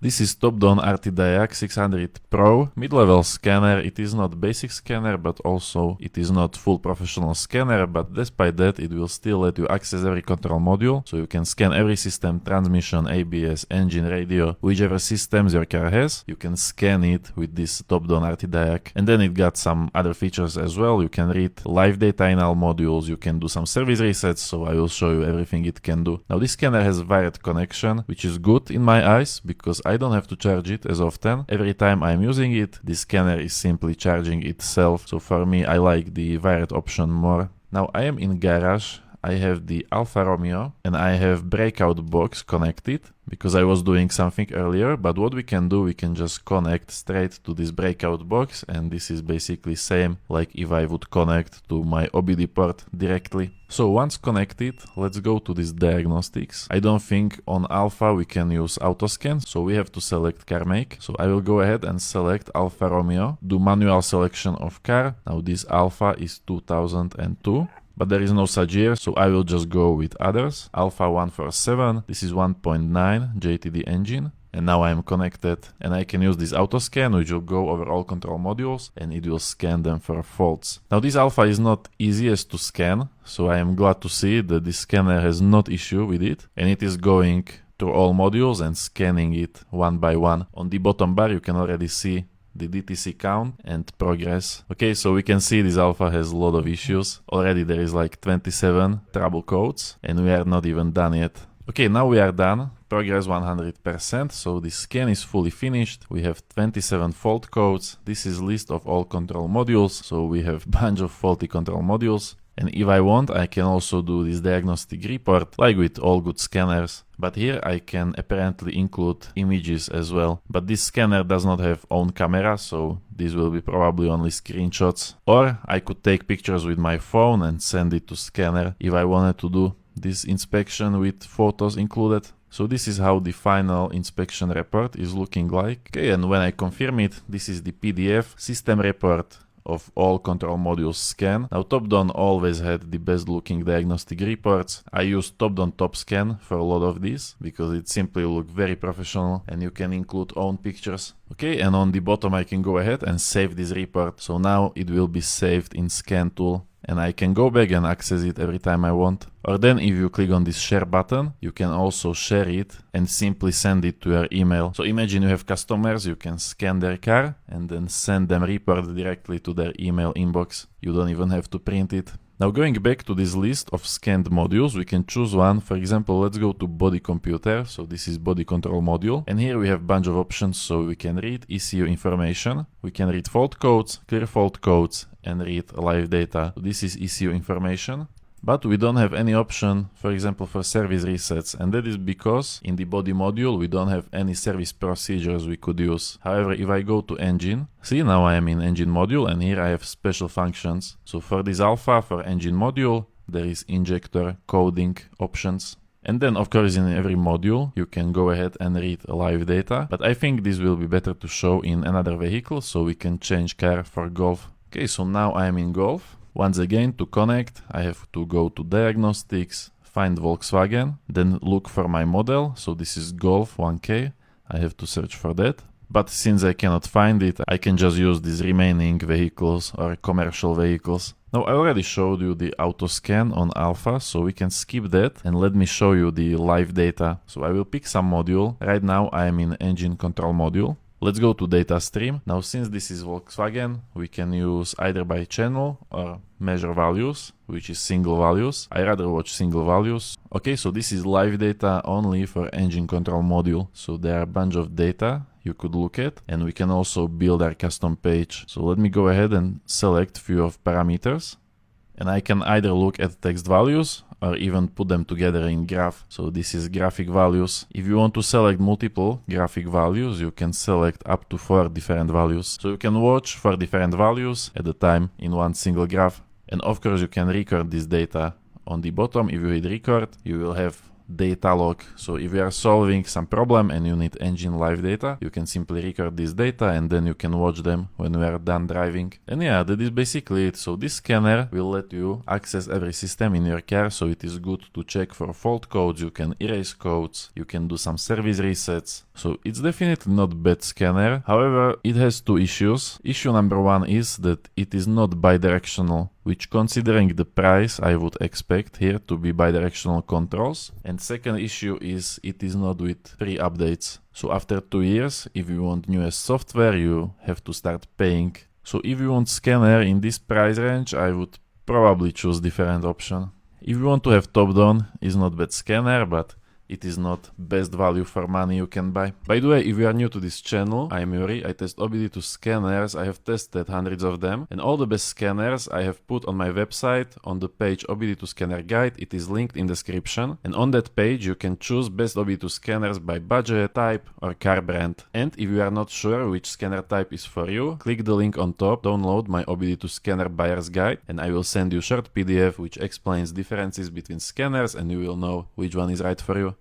This is Topdon artidiag 600 Pro mid-level scanner. It is not basic scanner, but also it is not full professional scanner, but despite that it will still let you access every control module, so you can scan every system, transmission, ABS, engine, radio, whichever systems your car has. You can scan it with this Topdon artidiag, and then it got some other features as well. You can read live data in all modules, you can do some service resets, so I will show you everything it can do. Now this scanner has wired connection, which is good in my eyes because I don't have to charge it as often. Every time I'm using it, this scanner is simply charging itself, so for me I like the wired option more. Now I am in garage. I have the Alfa Romeo and I have breakout box connected because I was doing something earlier, but what we can do, we can just connect straight to this breakout box, and this is basically same like if I would connect to my OBD port directly. So once connected, let's go to this diagnostics. I don't think on Alfa we can use auto scan, so we have to select car make. So I will go ahead and select Alfa Romeo, do manual selection of car. Now this Alfa is 2002. But there is no such year, so I will just go with others. Alfa 147, this is 1.9 JTD engine. And now I am connected and I can use this auto scan, which will go over all control modules and it will scan them for faults. Now this Alfa is not easiest to scan, so I am glad to see that this scanner has not issue with it and it is going through all modules and scanning it one by one. On the bottom bar you can already see the DTC count and progress. Okay, so we can see this Alfa has a lot of issues. Already there is like 27 trouble codes and we are not even done yet. Okay, now we are done. Progress 100%, so the scan is fully finished. We have 27 fault codes. This is list of all control modules, so we have bunch of faulty control modules. And if I want, I can also do this diagnostic report, like with all good scanners. But here I can apparently include images as well. But this scanner does not have own camera, so this will be probably only screenshots. Or I could take pictures with my phone and send it to scanner if I wanted to do this inspection with photos included. So this is how the final inspection report is looking like. Okay, and when I confirm it, this is the PDF system report of all control modules scan. Now Topdon always had the best looking diagnostic reports. I use Topdon Top Scan for a lot of these because it simply looks very professional and you can include own pictures. Okay, and on the bottom I can go ahead and save this report. So now it will be saved in Scan Tool and I can go back and access it every time I want. Or then if you click on this share button, you can also share it and simply send it to your email. So imagine you have customers, you can scan their car and then send them report directly to their email inbox. You don't even have to print it. Now going back to this list of scanned modules, we can choose one. For example, let's go to body computer. So this is body control module. And here we have a bunch of options. So we can read ECU information, we can read fault codes, clear fault codes, and read live data. So this is ECU information. But we don't have any option, for example, for service resets, and that is because in the body module we don't have any service procedures we could use. However, if I go to engine, see, now I am in engine module and here I have special functions. So for this Alfa, for engine module, there is injector coding options. And then of course in every module you can go ahead and read live data, but I think this will be better to show in another vehicle, so we can change car for Golf. Okay, so now I am in Golf. Once again, to connect, I have to go to diagnostics, find Volkswagen, then look for my model. So this is Golf 1K. I have to search for that. But since I cannot find it, I can just use these remaining vehicles or commercial vehicles. Now I already showed you the auto scan on Alfa, so we can skip that and let me show you the live data. So I will pick some module. Right now I am in engine control module. Let's go to data stream. Now since this is Volkswagen, we can use either by channel or measure values, which is single values. I rather watch single values. Okay, so this is live data only for engine control module. So there are a bunch of data you could look at, and we can also build our custom page. So let me go ahead and select few of parameters. And I can either look at text values or even put them together in graph. So this is graphic values. If you want to select multiple graphic values, you can select up to 4 different values. So you can watch 4 different values at a time in one single graph. And of course you can record this data. On the bottom, if you hit record, you will have data log. So if you are solving some problem and you need engine live data, you can simply record this data and then you can watch them when we are done driving. And yeah, that is basically it. So this scanner will let you access every system in your car, so it is good to check for fault codes, you can erase codes, you can do some service resets. So it's definitely not bad scanner. However, it has two issues. Issue number one is that it is not bidirectional, which considering the price I would expect here to be bidirectional controls. And second issue is it is not with free updates. So after 2 years, if you want newest software, you have to start paying. So if you want scanner in this price range, I would probably choose different option. If you want to have Topdon, it's not bad scanner, but it is not best value for money you can buy. By the way, if you are new to this channel, I am Yuri, I test OBD2 scanners, I have tested hundreds of them, and all the best scanners I have put on my website on the page OBD2 scanner guide. It is linked in description, and on that page you can choose best OBD2 scanners by budget, type or car brand. And if you are not sure which scanner type is for you, click the link on top, download my OBD2 scanner buyer's guide, and I will send you short PDF which explains differences between scanners and you will know which one is right for you.